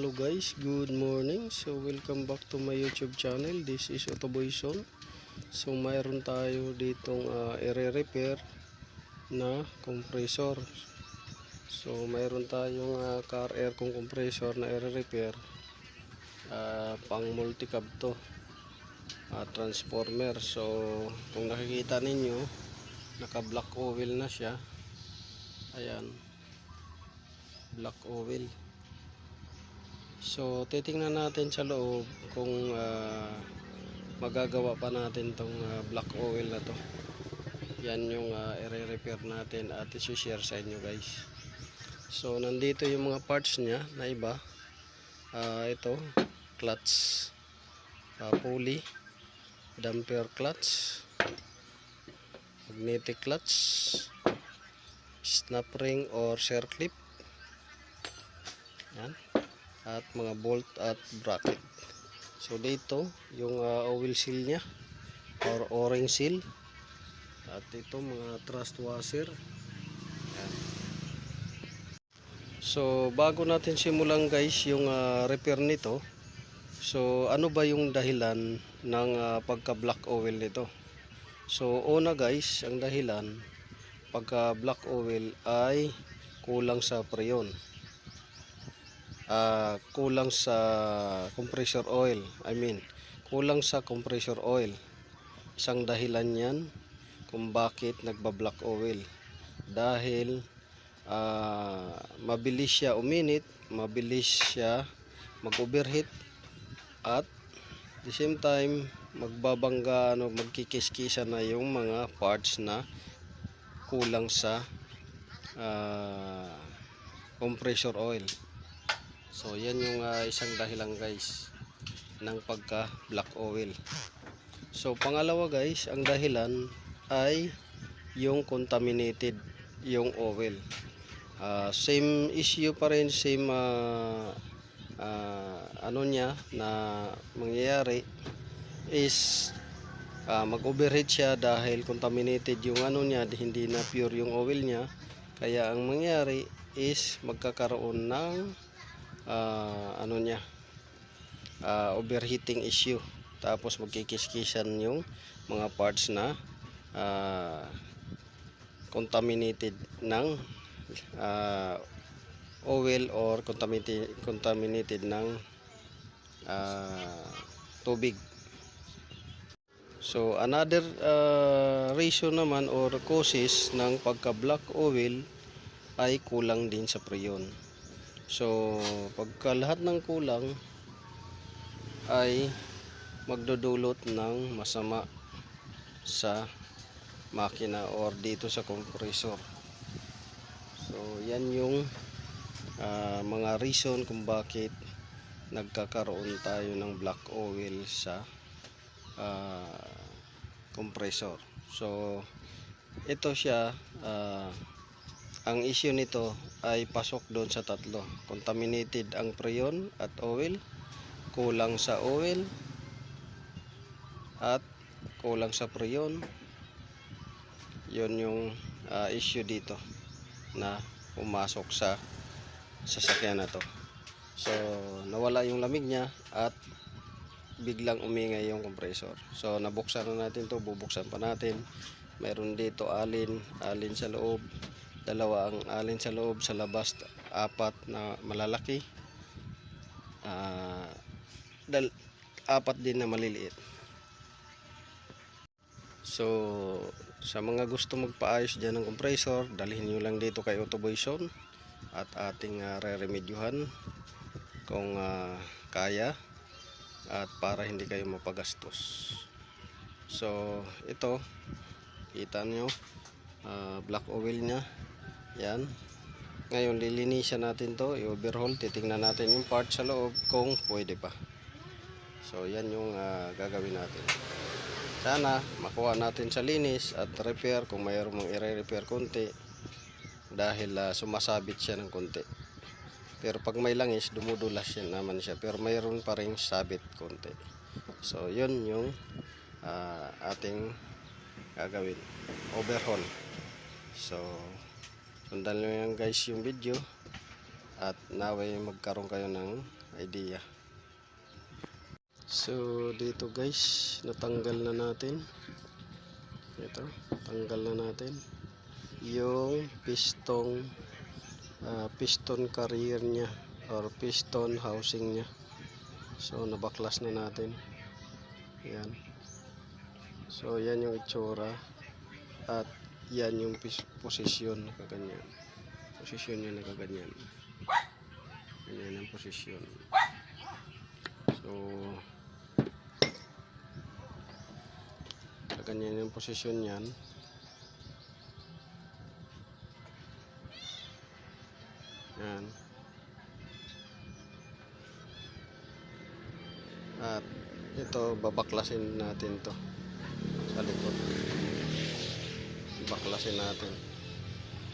Hello guys, good morning. So welcome back to my YouTube channel. This is Autoboyson. So mayroon tayo ditong i-repair na compressor. So mayroon tayong car air compressor na i-repair. Pang multicab to. Transformer. So kung nakikita ninyo, naka black oil na siya. Ayan. Black oil. So titingnan natin sa loob kung magagawa pa natin tong black oil na to. Yan yung i-repair natin at i-share sa inyo guys. So nandito yung mga parts niya na iba. Ito clutch, pulley, damper clutch, magnetic clutch, snap ring or circlip, yan, at mga bolt at bracket. So dito yung oil seal nya or o-ring seal, at ito mga thrust washer. Yan. So bago natin simulan guys yung repair nito, so ano ba yung dahilan ng pagka black oil nito? So una guys, ang dahilan pagka black oil ay kulang sa preyon. Kulang sa compressor oil, kulang sa compressor oil. Isang dahilan yan kung bakit nagba-black oil, dahil mabilis siya uminit, mabilis siya mag-overheat, at the same time magbabangga, magkikiskisa na yung mga parts na kulang sa compressor oil. So yan yung isang dahilan guys ng pagka black oil. So pangalawa guys, ang dahilan ay yung contaminated yung oil. Same issue pa rin, same ano niya na mangyayari is mag-overheat siya dahil contaminated yung ano niya, hindi na pure yung oil niya. Kaya ang mangyayari is magkakaroon ng overheating issue, tapos magkikiskisan yung mga parts na contaminated ng oil or contaminated ng tubig. So another reason naman or causes ng pagka black oil ay kulang din sa preyon. So pagka lahat ng kulang ay magdudulot ng masama sa makina or dito sa compressor. So yan yung mga reason kung bakit nagkakaroon tayo ng black oil sa compressor. So ito siya, ang issue nito ay pasok doon sa tatlo. Contaminated ang preyon at oil, kulang sa oil, at kulang sa preyon. Yun yung issue dito na pumasok sa sasakyan na to. So nawala yung lamig niya at biglang umingay yung compressor. So nabuksan na natin to, bubuksan pa natin. Mayroon dito alin sa loob, dalawa ang alin sa loob, sa labas apat na malalaki, apat din na maliliit. So sa mga gusto magpaayos dyan ng compressor, dalhin nyo lang dito kay Autoboyson at ating re-remedyuhan kung kaya, at para hindi kayo mapagastos. So ito, kita nyo, black oil nya yan. Ngayon lilinisan natin to, i-overhaul, titingnan natin yung part sa loob kung pwede pa. So yan yung gagawin natin. Sana makuha natin sa linis at repair kung mayroong mong i-repair konti, dahil sumasabit siya ng konti. Pero pag may langis, dumudulas siya naman siya, pero mayroon pa ring sabit konti. So yun yung ating gagawin, overhaul. So sundan nyo yan guys yung video, at naway magkaroon kayo ng idea. So dito guys, natanggal na natin. Ito, tanggal na natin yung piston carrier nya or piston housing nya. So nabaklas na natin. Yan. So yan yung itsura at yan yung posisyon, nakaganyan. Posisyon niya nakaganyan. Yan ang posisyon. So ganyan yung posisyon niyan. Yan. At ito, babaklasin natin to sa likod. Baklasin natin.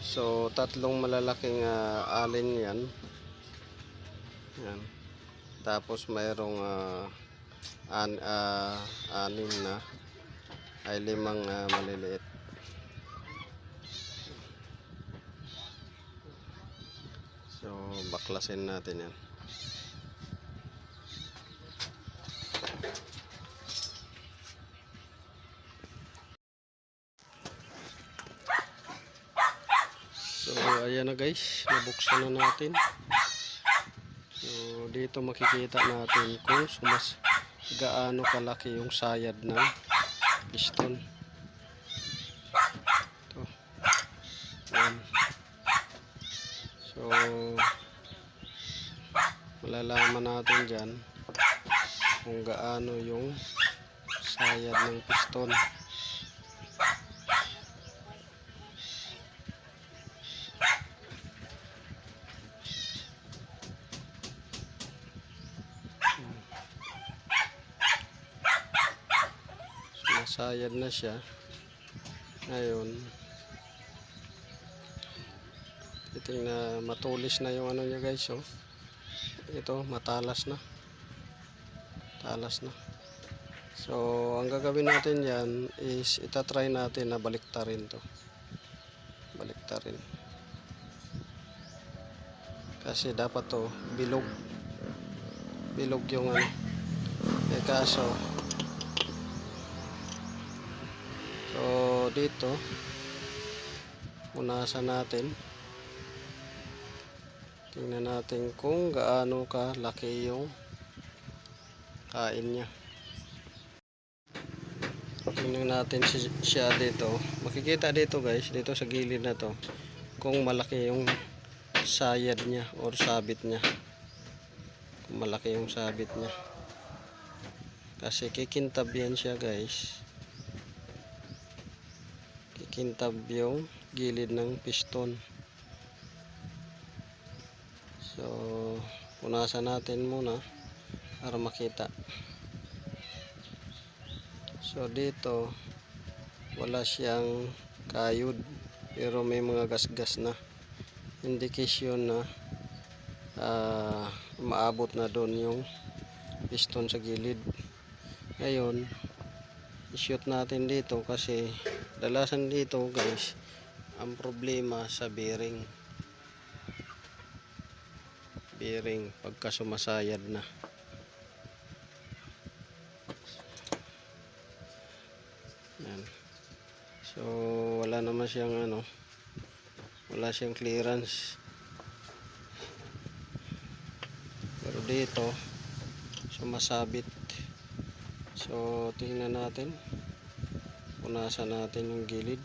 So tatlong malalaking alin yan. Yan. Tapos mayroong anim na ay limang maliliit. So baklasin natin yan. So ayan na guys, nabuksan na natin. So dito makikita natin kung gaano kalaki yung sayad ng piston. Ito. Ayan. So malalaman natin dyan kung gaano yung sayad ng piston. Sayad na siya. Ngayon titingnan, matulis na yung ano niya guys. So ito matalas na, talas na. So ang gagawin natin yan is itatry natin na baliktarin to, baliktarin, kasi dapat to bilog yung ano. Kaso so dito punasan natin, tingnan natin kung gaano kalaki yung kain niya. Tingnan natin siya dito, makikita dito guys, dito sa gilid na to, kung malaki yung sayad niya or sabit niya, kung malaki yung sabit niya, kasi kikintab yan siya guys. Kikintab yung gilid ng piston. So punasan natin muna para makita. So dito wala siyang kayod pero may mga gasgas na, indication na maabot na doon yung piston sa gilid. Ngayon i-shoot natin dito kasi dalasan dito guys ang problema sa bearing pagka sumasayad na. Yan. So wala naman siyang ano, wala siyang clearance, pero dito sumasabit. So tingnan natin, punasan natin yung gilid,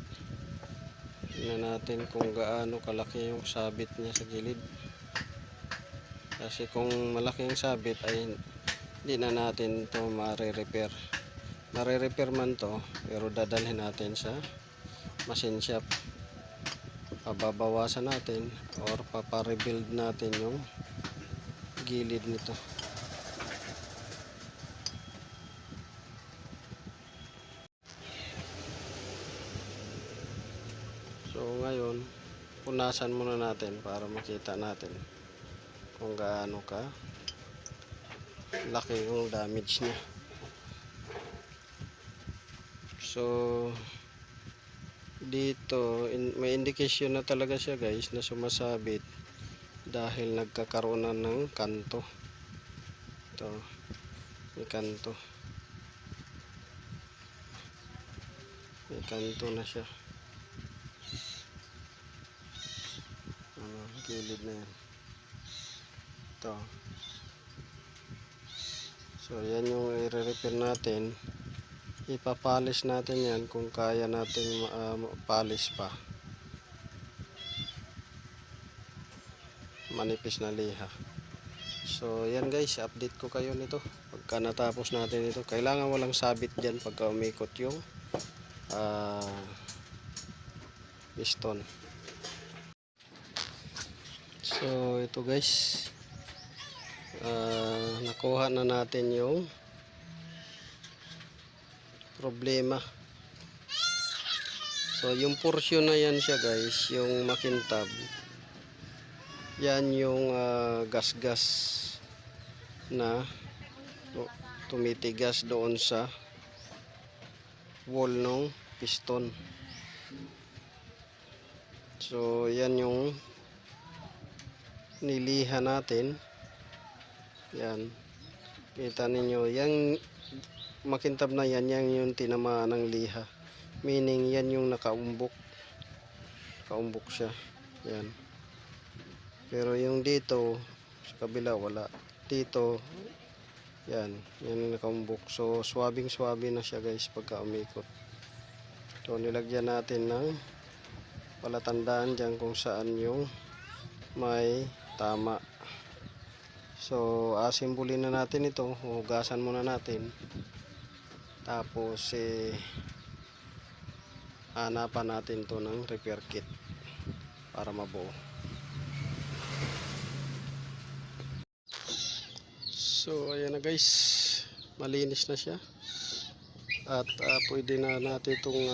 tingnan natin kung gaano kalaki yung sabit niya sa gilid, kasi kung malaki yung sabit ay hindi na natin to mare-repair man to, pero dadalhin natin sa machine shop, pababawasan natin or paparebuild natin yung gilid nito. So ngayon punasan muna natin para makita natin kung gaano ka laki yung damage niya. So dito may indication na talaga siya guys na sumasabit dahil nagkakaroon na ng kanto. Ito, may kanto. May kanto na siya. Ano, gilid na yan. Ito. So, yan yung i-repair natin. Ipapalis natin yan kung kaya natin palis pa. Manipis na liha. So, yan guys, update ko kayo nito. Pagka natapos natin ito, kailangan walang sabit dyan pagka umikot yung piston. So, ito guys, nakuha na natin yung problema. So, yung portion na yan siya guys, yung makintab, yan yung gas-gas na tumitigas doon sa wall ng piston. So, yan yung niliha natin. Yan. Kita ninyo, yung makintab na yan, yan yung tinamaan ng liha. Meaning, yan yung nakaumbok. Kaumbok siya. Yan. Pero yung dito, sa kabila, wala. Dito, yan. Yan yung nakaumbok. So, swabing-swabe na siya guys pagka umikot. So, nilagyan natin ng palatandaan dyan kung saan yung may tama. So, asimbulin na natin ito. Hugasan muna natin. Tapos, hanapan natin to ng repair kit para mabuo. So, ayan na guys. Malinis na siya. At pwede na natin itong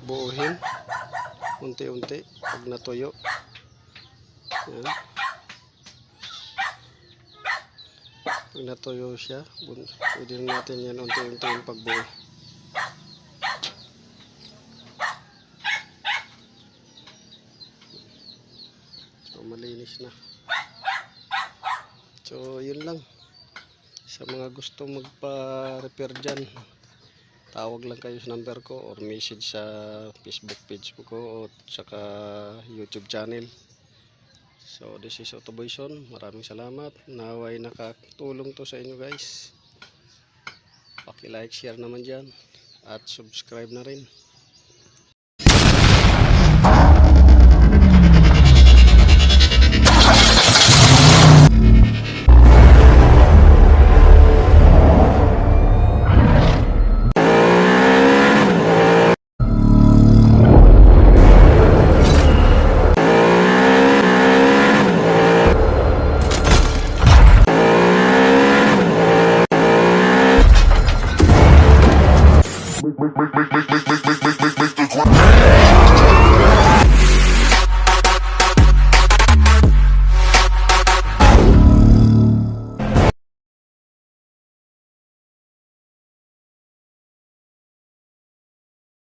buuhin. Unti-unti pag natuyo. Ayan. Pag natuyo siya, pwede natin yan unti-unti yung pagbuo. So, malinis na. So, yun lang. Sa mga gusto magpa-repair dyan, tawag lang kayo sa number ko or message sa Facebook page ko o saka YouTube channel. So, this is Autoboyson. Maraming salamat. Naway nakatulong to sa inyo guys. Paki-like, share naman dyan. At subscribe na rin. Make